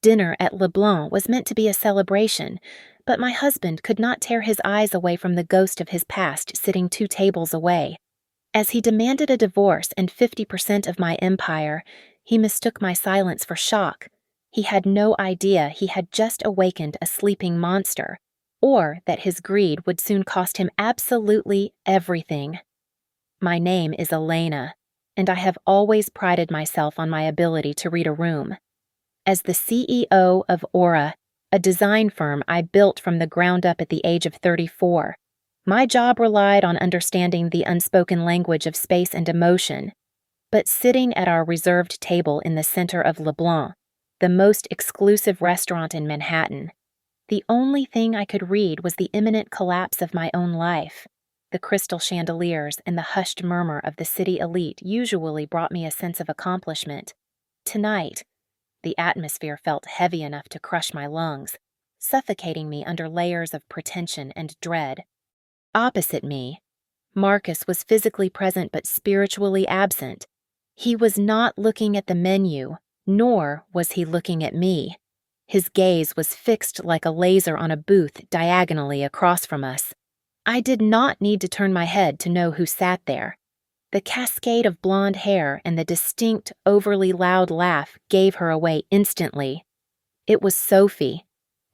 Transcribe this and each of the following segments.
Dinner at LeBlanc was meant to be a celebration, but my husband could not tear his eyes away from the ghost of his past sitting 2 tables away. As he demanded a divorce and 50% of my empire, he mistook my silence for shock. He had no idea he had just awakened a sleeping monster, or that his greed would soon cost him absolutely everything. My name is Elena, and I have always prided myself on my ability to read a room. As the CEO of Aura, a design firm I built from the ground up at the age of 34, my job relied on understanding the unspoken language of space and emotion. But sitting at our reserved table in the center of LeBlanc, the most exclusive restaurant in Manhattan, the only thing I could read was the imminent collapse of my own life. The crystal chandeliers and the hushed murmur of the city elite usually brought me a sense of accomplishment. Tonight, the atmosphere felt heavy enough to crush my lungs, suffocating me under layers of pretension and dread. Opposite me, Marcus was physically present but spiritually absent. He was not looking at the menu, nor was he looking at me. His gaze was fixed like a laser on a booth diagonally across from us. I did not need to turn my head to know who sat there. The cascade of blonde hair and the distinct, overly loud laugh gave her away instantly. It was Sophie,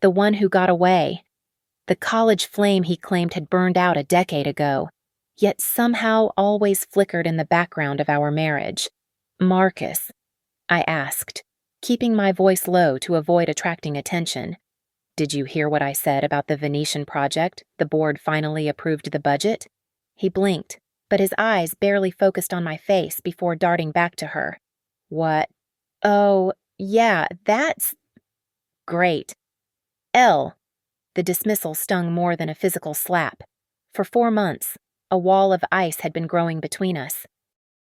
the one who got away. The college flame he claimed had burned out a decade ago, yet somehow always flickered in the background of our marriage. Marcus, I asked, keeping my voice low to avoid attracting attention. Did you hear what I said about the Venetian project? The board finally approved the budget? He blinked, but his eyes barely focused on my face before darting back to her. What? Oh, yeah, that's great. L. The dismissal stung more than a physical slap. For 4 months, a wall of ice had been growing between us.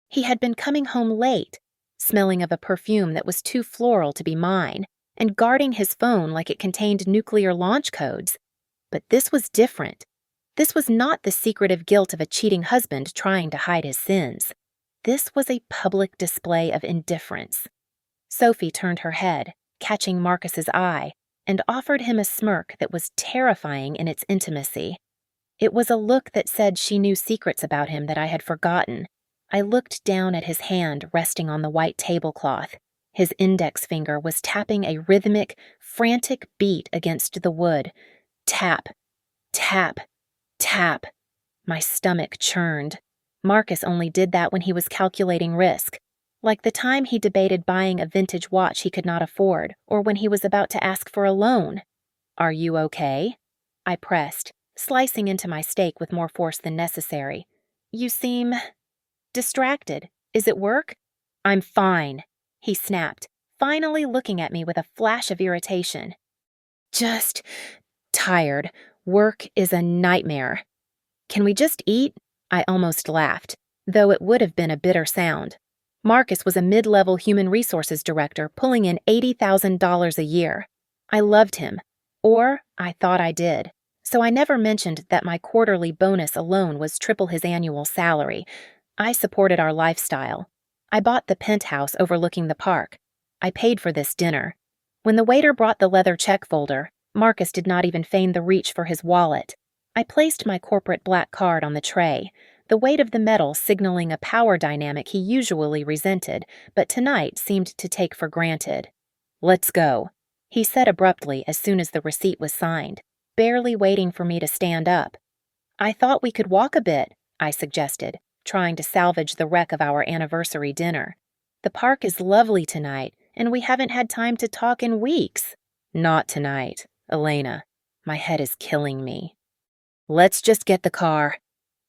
He had been coming home late, smelling of a perfume that was too floral to be mine, and guarding his phone like it contained nuclear launch codes. But this was different. This was not the secretive guilt of a cheating husband trying to hide his sins. This was a public display of indifference. Sophie turned her head, catching Marcus's eye, and offered him a smirk that was terrifying in its intimacy. It was a look that said she knew secrets about him that I had forgotten. I looked down at his hand resting on the white tablecloth. His index finger was tapping a rhythmic, frantic beat against the wood. Tap, tap, tap. My stomach churned. Marcus only did that when he was calculating risk, like the time he debated buying a vintage watch he could not afford, or when he was about to ask for a loan. Are you okay? I pressed, slicing into my steak with more force than necessary. You seem distracted. Is it work? I'm fine, he snapped, finally looking at me with a flash of irritation. Just tired. Work is a nightmare. Can we just eat? I almost laughed, though it would have been a bitter sound. Marcus was a mid-level human resources director pulling in $80,000 a year. I loved him, or I thought I did, so I never mentioned that my quarterly bonus alone was triple his annual salary. I supported our lifestyle. I bought the penthouse overlooking the park. I paid for this dinner. When the waiter brought the leather check folder, Marcus did not even feign the reach for his wallet. I placed my corporate black card on the tray, the weight of the metal signaling a power dynamic he usually resented, but tonight seemed to take for granted. Let's go, he said abruptly as soon as the receipt was signed, barely waiting for me to stand up. I thought we could walk a bit, I suggested, trying to salvage the wreck of our anniversary dinner. The park is lovely tonight, and we haven't had time to talk in weeks. Not tonight, Elena. My head is killing me. Let's just get the car.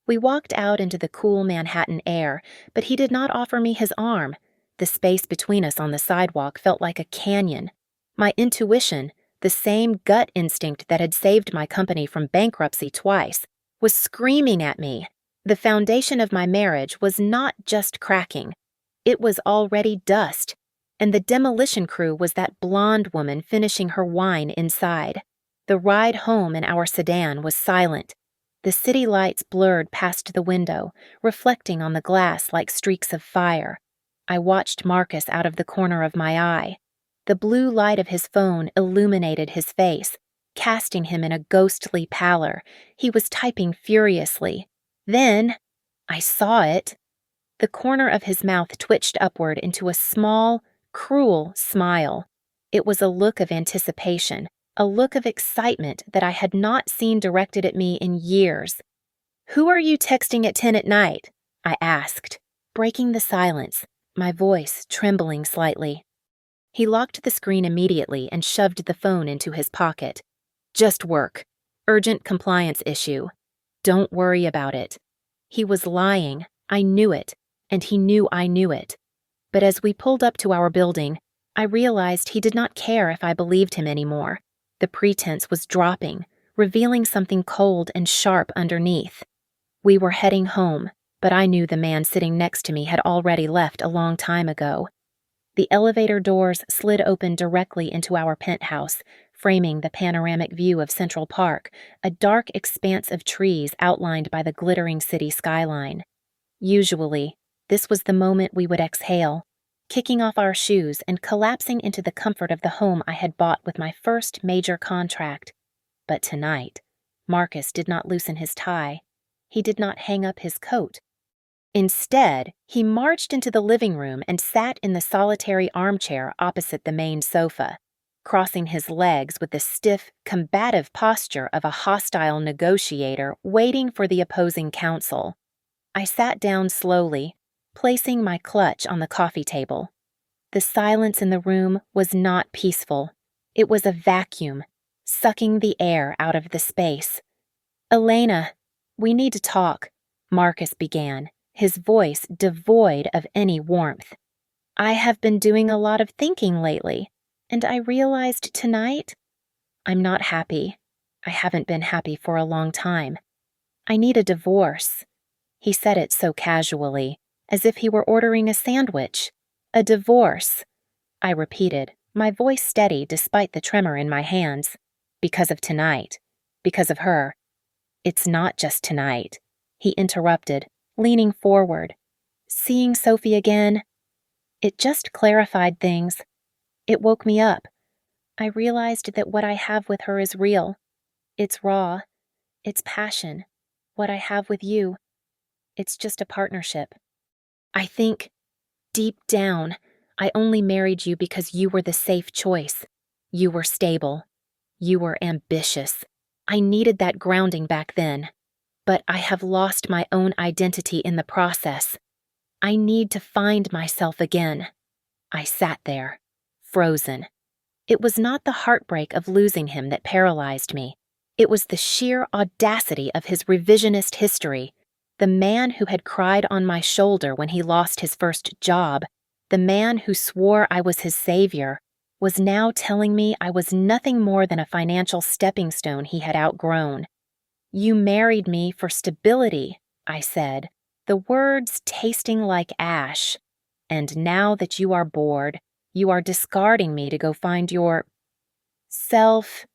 We walked out into the cool Manhattan air, but he did not offer me his arm. The space between us on the sidewalk felt like a canyon. My intuition, the same gut instinct that had saved my company from bankruptcy twice, was screaming at me. The foundation of my marriage was not just cracking. It was already dust, and the demolition crew was that blonde woman finishing her wine inside. The ride home in our sedan was silent. The city lights blurred past the window, reflecting on the glass like streaks of fire. I watched Marcus out of the corner of my eye. The blue light of his phone illuminated his face, casting him in a ghostly pallor. He was typing furiously. Then, I saw it. The corner of his mouth twitched upward into a small, cruel smile. It was a look of anticipation, a look of excitement that I had not seen directed at me in years. "Who are you texting at 10 at night?" I asked, breaking the silence, my voice trembling slightly. He locked the screen immediately and shoved the phone into his pocket. "Just work. Urgent compliance issue. Don't worry about it." He was lying. I knew it, and he knew I knew it. But as we pulled up to our building, I realized he did not care if I believed him anymore. The pretense was dropping, revealing something cold and sharp underneath. We were heading home, but I knew the man sitting next to me had already left a long time ago. The elevator doors slid open directly into our penthouse, framing the panoramic view of Central Park, a dark expanse of trees outlined by the glittering city skyline. Usually, this was the moment we would exhale, kicking off our shoes and collapsing into the comfort of the home I had bought with my first major contract. But tonight, Marcus did not loosen his tie. He did not hang up his coat. Instead, he marched into the living room and sat in the solitary armchair opposite the main sofa, crossing his legs with the stiff, combative posture of a hostile negotiator waiting for the opposing counsel. I sat down slowly, placing my clutch on the coffee table. The silence in the room was not peaceful. It was a vacuum, sucking the air out of the space. "Elena, we need to talk," Marcus began, his voice devoid of any warmth. "I have been doing a lot of thinking lately, and I realized tonight I'm not happy. I haven't been happy for a long time. I need a divorce." He said it so casually, as if he were ordering a sandwich. "A divorce," I repeated, my voice steady despite the tremor in my hands. "Because of tonight. Because of her." "It's not just tonight," he interrupted, leaning forward. "Seeing Sophie again, it just clarified things. It woke me up. I realized that what I have with her is real. It's raw. It's passion. What I have with you, it's just a partnership. I think, deep down, I only married you because you were the safe choice. You were stable. You were ambitious. I needed that grounding back then. But I have lost my own identity in the process. I need to find myself again." I sat there, frozen. It was not the heartbreak of losing him that paralyzed me. It was the sheer audacity of his revisionist history. The man who had cried on my shoulder when he lost his first job, the man who swore I was his savior, was now telling me I was nothing more than a financial stepping stone he had outgrown. "You married me for stability," I said, the words tasting like ash. "And now that you are bored, you are discarding me to go find your self."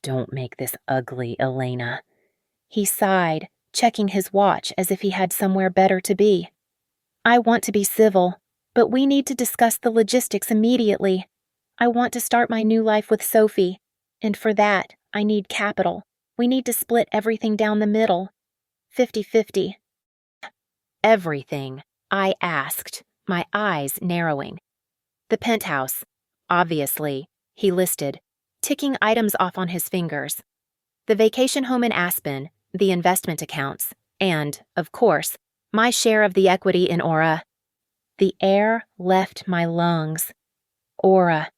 "Don't make this ugly, Elena." He sighed, checking his watch as if he had somewhere better to be. "I want to be civil, but we need to discuss the logistics immediately. I want to start my new life with Sophie, and for that, I need capital. We need to split everything down the middle. 50-50. "Everything?" I asked, my eyes narrowing. "The penthouse, obviously," he listed, ticking items off on his fingers. "The vacation home in Aspen, the investment accounts, and, of course, my share of the equity in Aura." The air left my lungs. "Aura,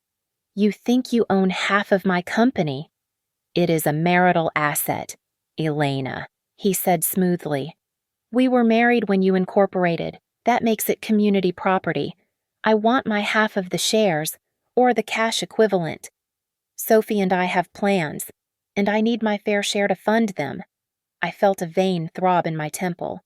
you think you own half of my company." "It is a marital asset, Elena," he said smoothly. "We were married when you incorporated. That makes it community property. I want my half of the shares, or the cash equivalent. Sophie and I have plans, and I need my fair share to fund them." I felt a vein throb in my temple.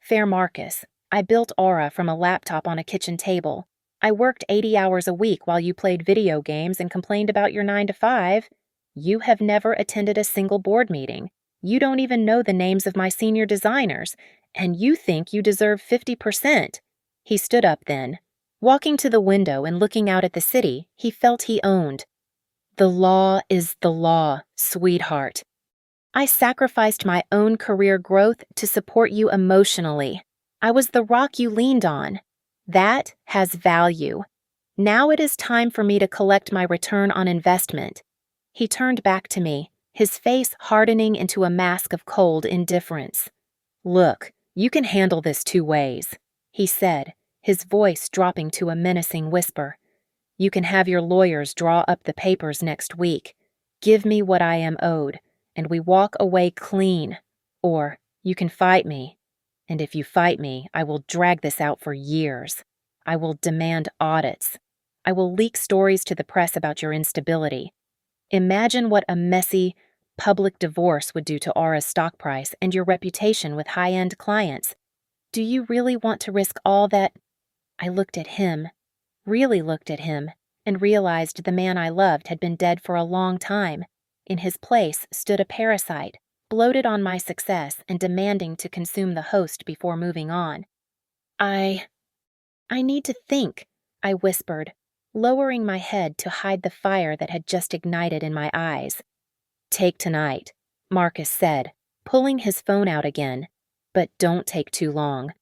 "Fair Marcus, I built Aura from a laptop on a kitchen table. I worked 80 hours a week while you played video games and complained about your 9-to-5. You have never attended a single board meeting. You don't even know the names of my senior designers, and you think you deserve 50%. He stood up then. Walking to the window and looking out at the city, he felt he owned. The law is the law, sweetheart. I sacrificed my own career growth to support you emotionally. I was the rock you leaned on. That has value. Now it is time for me to collect my return on investment. He turned back to me, his face hardening into a mask of cold indifference. Look, you can handle this two ways, he said, his voice dropping to a menacing whisper. You can have your lawyers draw up the papers next week. Give me what I am owed, and we walk away clean. Or you can fight me. And if you fight me, I will drag this out for years. I will demand audits. I will leak stories to the press about your instability. Imagine what a messy, public divorce would do to Aura's stock price and your reputation with high-end clients. Do you really want to risk all that? I looked at him, really looked at him, and realized the man I loved had been dead for a long time. In his place stood a parasite, bloated on my success and demanding to consume the host before moving on. I need to think, I whispered, lowering my head to hide the fire that had just ignited in my eyes. Take tonight, Marcus said, pulling his phone out again. But don't take too long.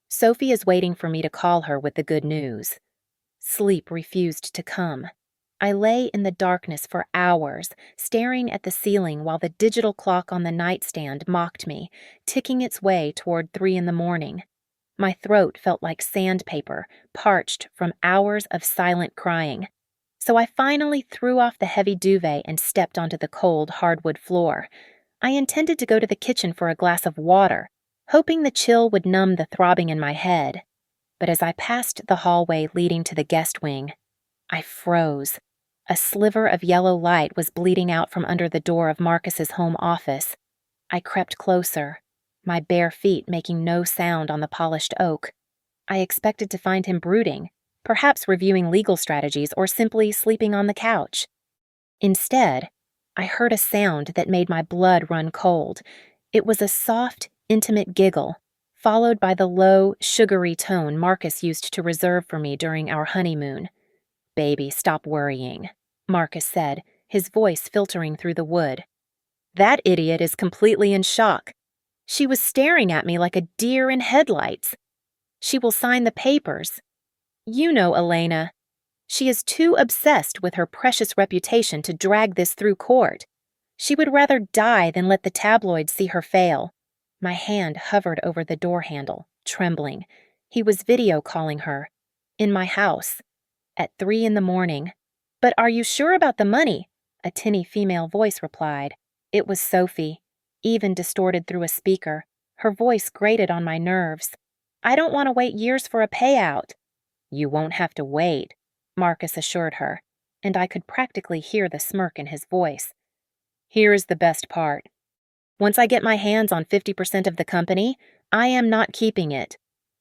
Sophie is waiting for me to call her with the good news. Sleep refused to come. I lay in the darkness for hours, staring at the ceiling while the digital clock on the nightstand mocked me, ticking its way toward 3 a.m. My throat felt like sandpaper, parched from hours of silent crying. So I finally threw off the heavy duvet and stepped onto the cold hardwood floor. I intended to go to the kitchen for a glass of water, hoping the chill would numb the throbbing in my head. But as I passed the hallway leading to the guest wing, I froze. A sliver of yellow light was bleeding out from under the door of Marcus's home office. I crept closer, my bare feet making no sound on the polished oak. I expected to find him brooding, perhaps reviewing legal strategies or simply sleeping on the couch. Instead, I heard a sound that made my blood run cold. It was a soft, intimate giggle, followed by the low, sugary tone Marcus used to reserve for me during our honeymoon. Baby, stop worrying, Marcus said, his voice filtering through the wood. That idiot is completely in shock. She was staring at me like a deer in headlights. She will sign the papers. You know Elena. She is too obsessed with her precious reputation to drag this through court. She would rather die than let the tabloids see her fail. My hand hovered over the door handle, trembling. He was video calling her. In my house. At 3 a.m. But are you sure about the money? A tinny female voice replied. It was Sophie, even distorted through a speaker. Her voice grated on my nerves. I don't want to wait years for a payout. You won't have to wait, Marcus assured her, and I could practically hear the smirk in his voice. Here's the best part. Once I get my hands on 50% of the company, I am not keeping it.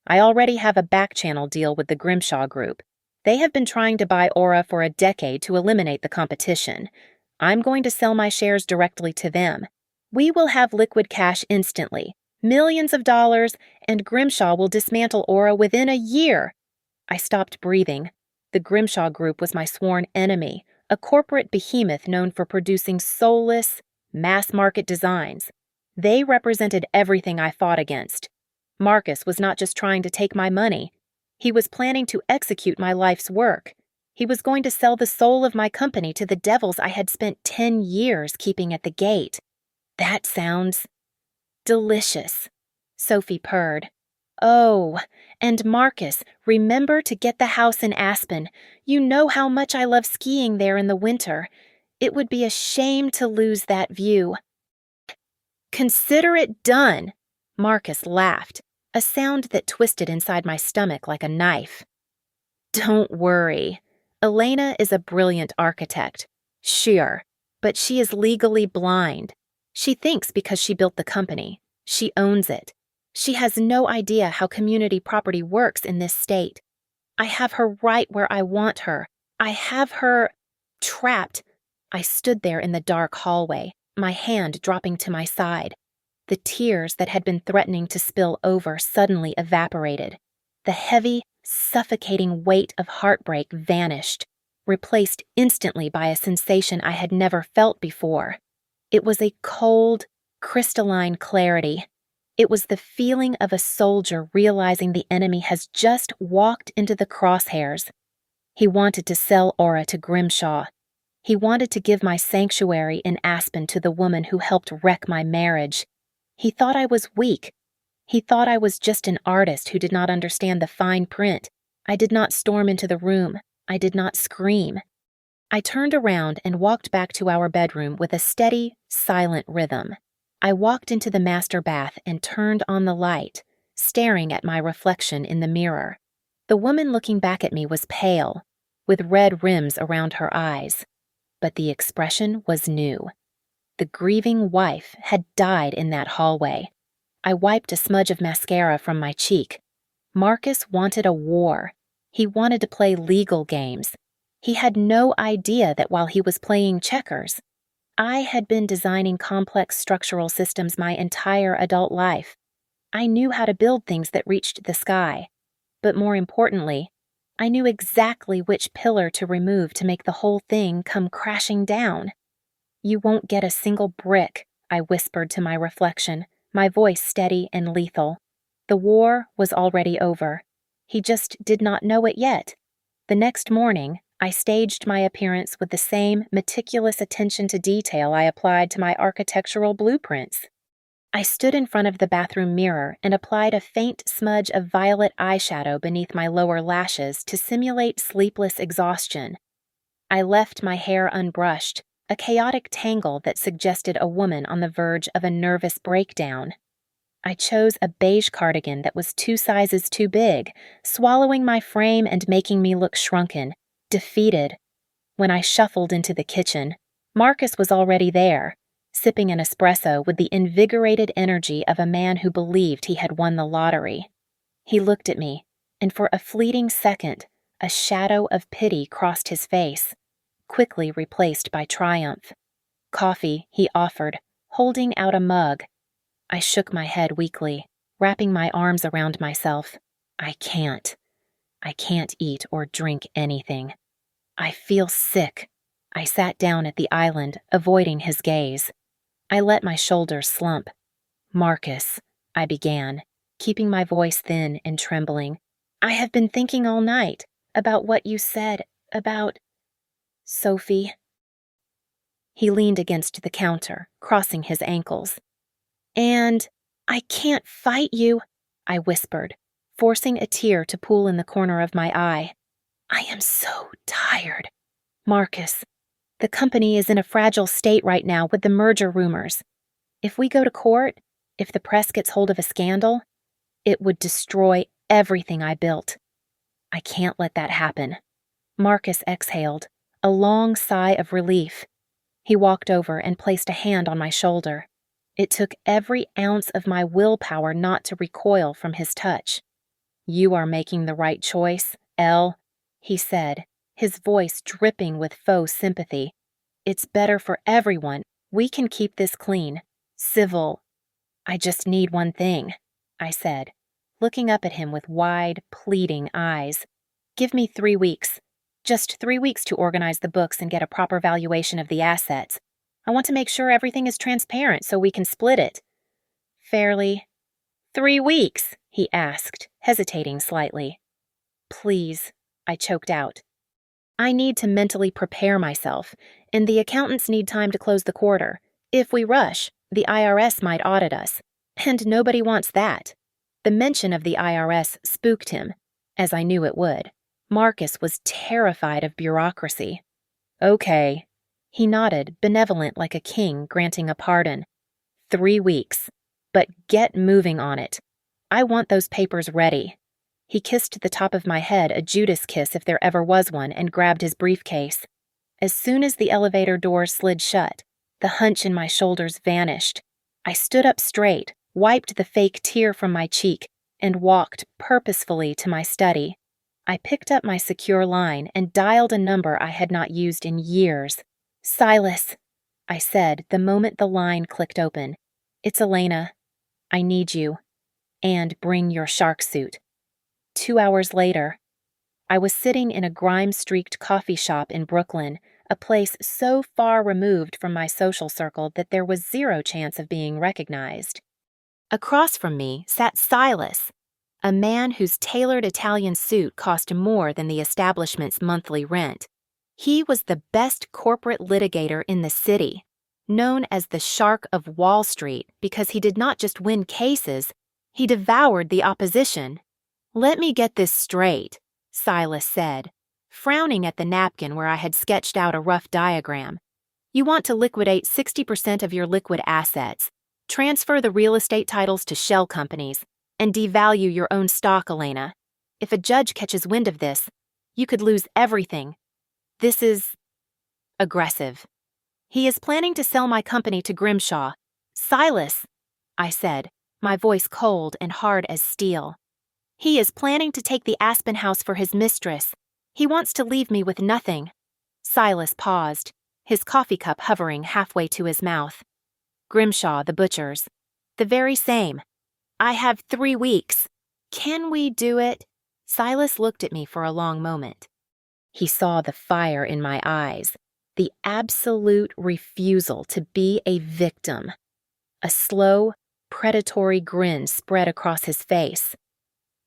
I already have a back-channel deal with the Grimshaw Group. They have been trying to buy Aura for a decade to eliminate the competition. I'm going to sell my shares directly to them. We will have liquid cash instantly, millions of dollars, and Grimshaw will dismantle Aura within a year. I stopped breathing. The Grimshaw Group was my sworn enemy, a corporate behemoth known for producing soulless, mass-market designs. They represented everything I fought against. Marcus was not just trying to take my money. He was planning to execute my life's work. He was going to sell the soul of my company to the devils I had spent 10 years keeping at the gate. That sounds delicious, Sophie purred. Oh, and Marcus, remember to get the house in Aspen. You know how much I love skiing there in the winter. It would be a shame to lose that view. Consider it done, Marcus laughed, a sound that twisted inside my stomach like a knife. Don't worry. Elena is a brilliant architect. Sure, but she is legally blind. She thinks because she built the company. She owns it. She has no idea how community property works in this state. I have her right where I want her. I have her trapped. I stood there in the dark hallway, my hand dropping to my side. The tears that had been threatening to spill over suddenly evaporated. The heavy, suffocating weight of heartbreak vanished, replaced instantly by a sensation I had never felt before. It was a cold, crystalline clarity. It was the feeling of a soldier realizing the enemy has just walked into the crosshairs. He wanted to sell Aura to Grimshaw. He wanted to give my sanctuary in Aspen to the woman who helped wreck my marriage. He thought I was weak. He thought I was just an artist who did not understand the fine print. I did not storm into the room. I did not scream. I turned around and walked back to our bedroom with a steady, silent rhythm. I walked into the master bath and turned on the light, staring at my reflection in the mirror. The woman looking back at me was pale, with red rims around her eyes. But the expression was new. The grieving wife had died in that hallway. I wiped a smudge of mascara from my cheek. Marcus wanted a war. He wanted to play legal games. He had no idea that while he was playing checkers, I had been designing complex structural systems my entire adult life. I knew how to build things that reached the sky. But more importantly, I knew exactly which pillar to remove to make the whole thing come crashing down. "You won't get a single brick," I whispered to my reflection, my voice steady and lethal. The war was already over. He just did not know it yet. The next morning, I staged my appearance with the same meticulous attention to detail I applied to my architectural blueprints. I stood in front of the bathroom mirror and applied a faint smudge of violet eyeshadow beneath my lower lashes to simulate sleepless exhaustion. I left my hair unbrushed, a chaotic tangle that suggested a woman on the verge of a nervous breakdown. I chose a beige cardigan that was 2 sizes too big, swallowing my frame and making me look shrunken, defeated. When I shuffled into the kitchen, Marcus was already there, sipping an espresso with the invigorated energy of a man who believed he had won the lottery. He looked at me, and for a fleeting second, a shadow of pity crossed his face, quickly replaced by triumph. "Coffee," he offered, holding out a mug. I shook my head weakly, wrapping my arms around myself. I can't eat or drink anything. I feel sick." I sat down at the island, avoiding his gaze. I let my shoulders slump. "Marcus," I began, keeping my voice thin and trembling. "I have been thinking all night about what you said about Sophie." He leaned against the counter, crossing his ankles. "And I can't fight you," I whispered, forcing a tear to pool in the corner of my eye. "I am so tired. Marcus, the company is in a fragile state right now with the merger rumors. If we go to court, if the press gets hold of a scandal, it would destroy everything I built. I can't let that happen." Marcus exhaled, a long sigh of relief. He walked over and placed a hand on my shoulder. It took every ounce of my willpower not to recoil from his touch. "You are making the right choice, Elle," he said, his voice dripping with faux sympathy. "It's better for everyone. We can keep this clean. Civil." "I just need one thing," I said, looking up at him with wide, pleading eyes. "Give me 3 weeks. Just 3 weeks to organize the books and get a proper valuation of the assets. I want to make sure everything is transparent so we can split it." "Fairly." "3 weeks?" he asked, hesitating slightly. "Please," I choked out. "I need to mentally prepare myself, and the accountants need time to close the quarter. If we rush, the IRS might audit us, and nobody wants that." The mention of the IRS spooked him, as I knew it would. Marcus was terrified of bureaucracy. "Okay." He nodded, benevolent like a king granting a pardon. 3 weeks. But get moving on it. I want those papers ready." He kissed the top of my head, a Judas kiss if there ever was one, and grabbed his briefcase. As soon as the elevator door slid shut, the hunch in my shoulders vanished. I stood up straight, wiped the fake tear from my cheek, and walked purposefully to my study. I picked up my secure line and dialed a number I had not used in years. "Silas," I said the moment the line clicked open. "It's Elena. I need you. And bring your shark suit." 2 hours later, I was sitting in a grime-streaked coffee shop in Brooklyn, a place so far removed from my social circle that there was zero chance of being recognized. Across from me sat Silas, a man whose tailored Italian suit cost more than the establishment's monthly rent. He was the best corporate litigator in the city, known as the Shark of Wall Street because he did not just win cases, he devoured the opposition. "Let me get this straight," Silas said, frowning at the napkin where I had sketched out a rough diagram. "You want to liquidate 60% of your liquid assets, transfer the real estate titles to shell companies, and devalue your own stock, Elena. If a judge catches wind of this, you could lose everything. This is aggressive. He is planning to sell my company to Grimshaw." "Silas," I said, my voice cold and hard as steel. "He is planning to take the Aspen House for his mistress. He wants to leave me with nothing." Silas paused, his coffee cup hovering halfway to his mouth. "Grimshaw, the butchers. The very same. I have 3 weeks. Can we do it?" Silas looked at me for a long moment. He saw the fire in my eyes, the absolute refusal to be a victim. A slow, predatory grin spread across his face.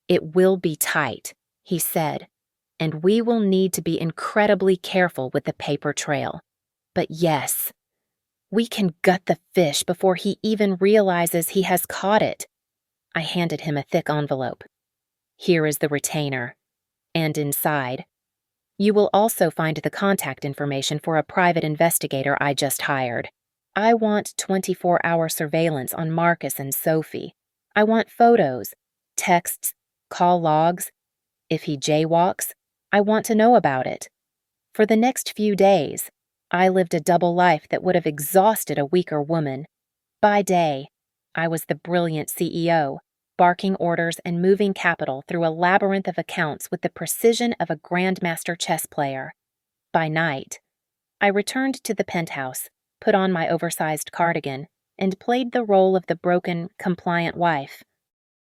"It will be tight," he said, "and we will need to be incredibly careful with the paper trail. But yes, we can gut the fish before he even realizes he has caught it." I handed him a thick envelope. "Here is the retainer. And inside, you will also find the contact information for a private investigator I just hired. I want 24-hour surveillance on Marcus and Sophie. I want photos, texts, call logs. If he jaywalks, I want to know about it." For the next few days, I lived a double life that would have exhausted a weaker woman. By day, I was the brilliant CEO, barking orders and moving capital through a labyrinth of accounts with the precision of a grandmaster chess player. By night, I returned to the penthouse, put on my oversized cardigan, and played the role of the broken, compliant wife.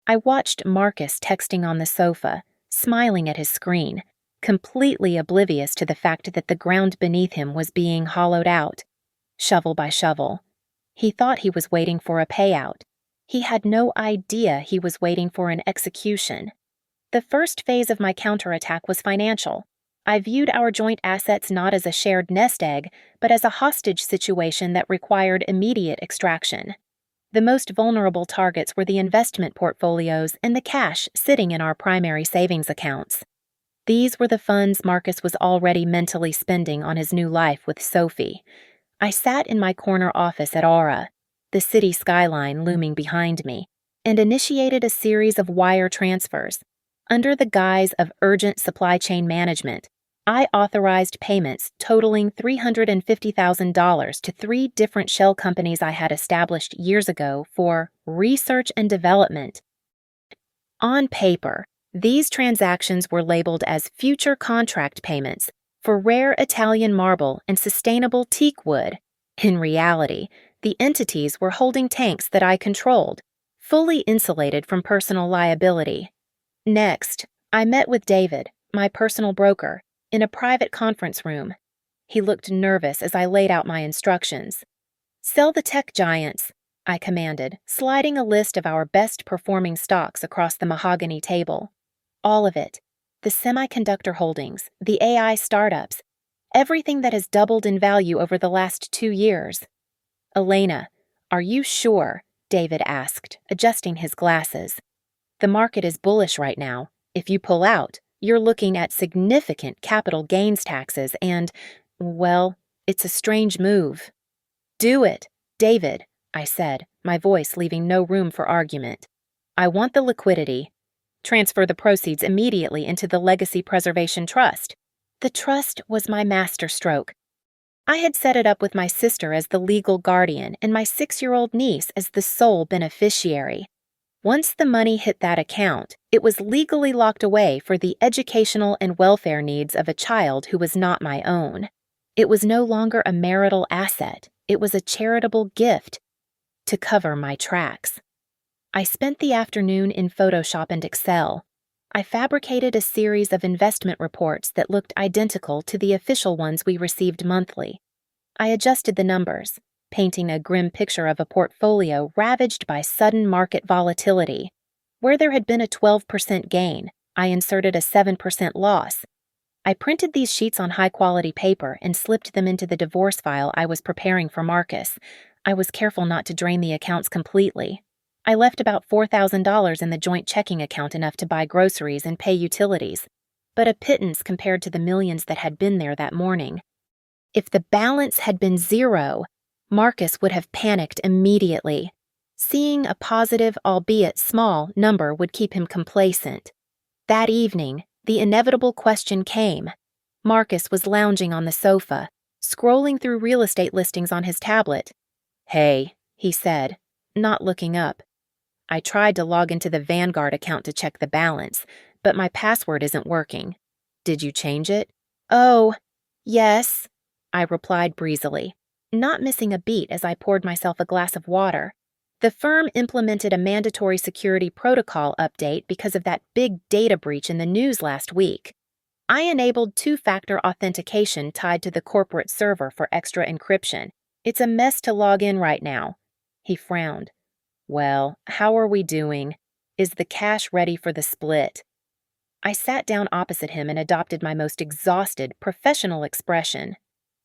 I watched Marcus texting on the sofa, smiling at his screen, completely oblivious to the fact that the ground beneath him was being hollowed out, shovel by shovel. He thought he was waiting for a payout. He had no idea he was waiting for an execution. The first phase of my counterattack was financial. I viewed our joint assets not as a shared nest egg, but as a hostage situation that required immediate extraction. The most vulnerable targets were the investment portfolios and the cash sitting in our primary savings accounts. These were the funds Marcus was already mentally spending on his new life with Sophie. I sat in my corner office at Aura, the city skyline looming behind me, and initiated a series of wire transfers. Under the guise of urgent supply chain management, I authorized payments totaling $350,000 to 3 different shell companies I had established years ago for research and development. On paper, these transactions were labeled as future contract payments for rare Italian marble and sustainable teak wood. In reality, the entities were holding tanks that I controlled, fully insulated from personal liability. Next, I met with David, my personal broker, in a private conference room. He looked nervous as I laid out my instructions. "Sell the tech giants," I commanded, sliding a list of our best-performing stocks across the mahogany table. All of it. The semiconductor holdings, the AI startups, everything that has doubled in value over the last 2 years. "Elena, are you sure?" David asked, adjusting his glasses. "The market is bullish right now. If you pull out, you're looking at significant capital gains taxes and, well, it's a strange move." "Do it, David," I said, my voice leaving no room for argument. "I want the liquidity. Transfer the proceeds immediately into the Legacy Preservation Trust." The trust was my masterstroke. I had set it up with my sister as the legal guardian and my 6-year-old niece as the sole beneficiary. Once the money hit that account, it was legally locked away for the educational and welfare needs of a child who was not my own. It was no longer a marital asset, it was a charitable gift to cover my tracks. I spent the afternoon in Photoshop and Excel, I fabricated a series of investment reports that looked identical to the official ones we received monthly. I adjusted the numbers, painting a grim picture of a portfolio ravaged by sudden market volatility. Where there had been a 12% gain, I inserted a 7% loss. I printed these sheets on high-quality paper and slipped them into the divorce file I was preparing for Marcus. I was careful not to drain the accounts completely. I left about $4,000 in the joint checking account, enough to buy groceries and pay utilities, but a pittance compared to the millions that had been there that morning. If the balance had been zero, Marcus would have panicked immediately. Seeing a positive, albeit small, number would keep him complacent. That evening, the inevitable question came. Marcus was lounging on the sofa, scrolling through real estate listings on his tablet. "Hey," he said, not looking up. "I tried to log into the Vanguard account to check the balance, but my password isn't working. Did you change it?" "Oh, yes," I replied breezily, not missing a beat as I poured myself a glass of water. The firm implemented a mandatory security protocol update because of that big data breach in the news last week. I enabled two-factor authentication tied to the corporate server for extra encryption. It's a mess to log in right now. He frowned. "Well, how are we doing? Is the cash ready for the split?" I sat down opposite him and adopted my most exhausted, professional expression.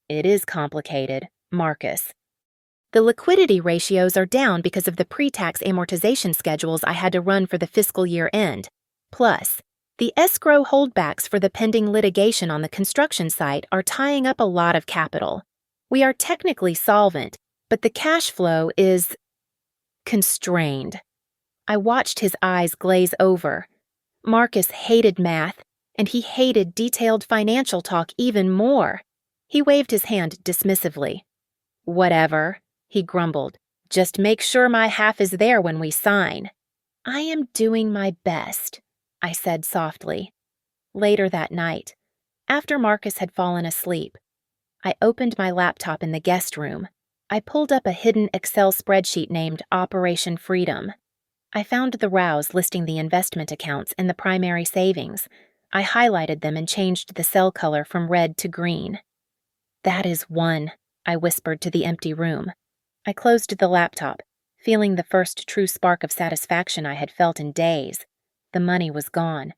"It is complicated, Marcus. The liquidity ratios are down because of the pre-tax amortization schedules I had to run for the fiscal year end. Plus, the escrow holdbacks for the pending litigation on the construction site are tying up a lot of capital. We are technically solvent, but the cash flow is constrained." I watched his eyes glaze over. Marcus hated math, and he hated detailed financial talk even more. He waved his hand dismissively. "Whatever," he grumbled. "Just make sure my half is there when we sign." "I am doing my best," I said softly. Later that night, after Marcus had fallen asleep, I opened my laptop in the guest room. I pulled up a hidden Excel spreadsheet named Operation Freedom. I found the rows listing the investment accounts and the primary savings. I highlighted them and changed the cell color from red to green. "That is one," I whispered to the empty room. I closed the laptop, feeling the first true spark of satisfaction I had felt in days. The money was gone.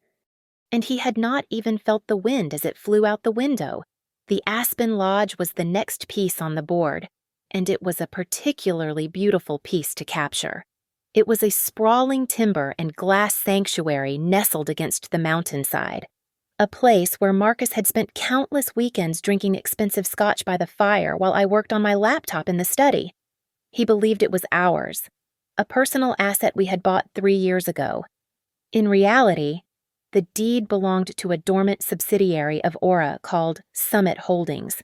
And he had not even felt the wind as it flew out the window. The Aspen Lodge was the next piece on the board, and it was a particularly beautiful piece to capture. It was a sprawling timber and glass sanctuary nestled against the mountainside, a place where Marcus had spent countless weekends drinking expensive scotch by the fire while I worked on my laptop in the study. He believed it was ours, a personal asset we had bought 3 years ago. In reality, the deed belonged to a dormant subsidiary of Aura called Summit Holdings,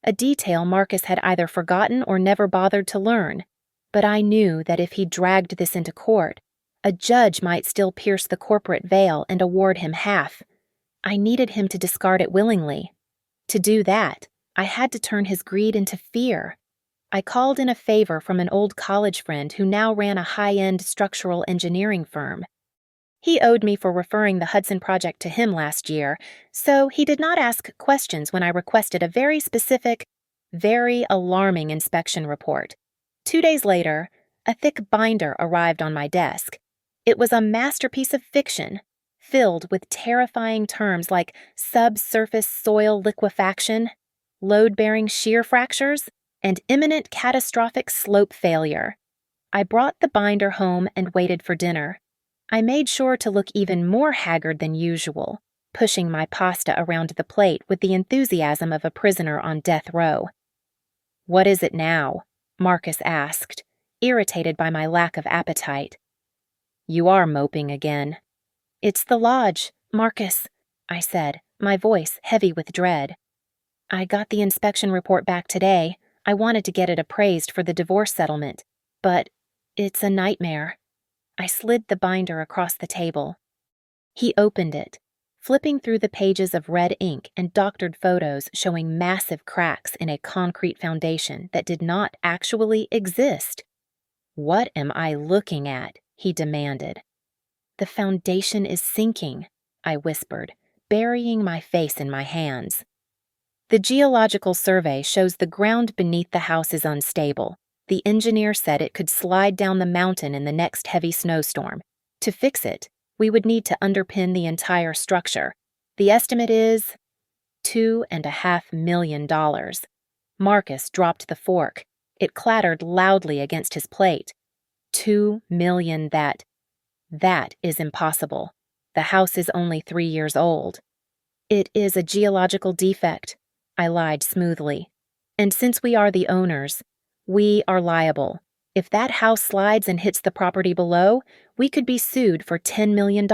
a detail Marcus had either forgotten or never bothered to learn. But I knew that if he dragged this into court, a judge might still pierce the corporate veil and award him half. I needed him to discard it willingly. To do that, I had to turn his greed into fear. I called in a favor from an old college friend who now ran a high-end structural engineering firm. He owed me for referring the Hudson project to him last year, so he did not ask questions when I requested a very specific, very alarming inspection report. 2 days later, a thick binder arrived on my desk. It was a masterpiece of fiction, filled with terrifying terms like subsurface soil liquefaction, load-bearing shear fractures, and imminent catastrophic slope failure. I brought the binder home and waited for dinner. I made sure to look even more haggard than usual, pushing my pasta around the plate with the enthusiasm of a prisoner on death row. "What is it now?" Marcus asked, irritated by my lack of appetite. "You are moping again." "It's the lodge, Marcus," I said, my voice heavy with dread. "I got the inspection report back today. I wanted to get it appraised for the divorce settlement, but it's a nightmare." I slid the binder across the table. He opened it, flipping through the pages of red ink and doctored photos showing massive cracks in a concrete foundation that did not actually exist. "What am I looking at?" he demanded. "The foundation is sinking," I whispered, burying my face in my hands. The geological survey shows the ground beneath the house is unstable. The engineer said it could slide down the mountain in the next heavy snowstorm. To fix it, we would need to underpin the entire structure. The estimate is $2.5 million. Marcus dropped the fork. It clattered loudly against his plate. $2 million. That is impossible. The house is only 3 years old. It is a geological defect, I lied smoothly. And since we are the owners, we are liable. If that house slides and hits the property below, we could be sued for $10 million.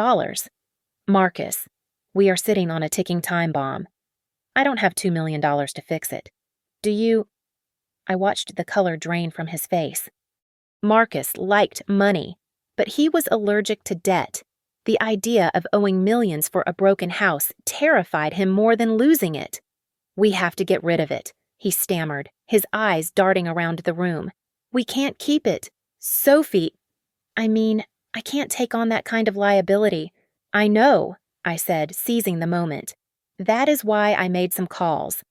Marcus, we are sitting on a ticking time bomb. I don't have $2 million to fix it. Do you? I watched the color drain from his face. Marcus liked money, but he was allergic to debt. The idea of owing millions for a broken house terrified him more than losing it. We have to get rid of it, he stammered, his eyes darting around the room. We can't keep it. Sophie, I can't take on that kind of liability. I know, I said, seizing the moment. That is why I made some calls.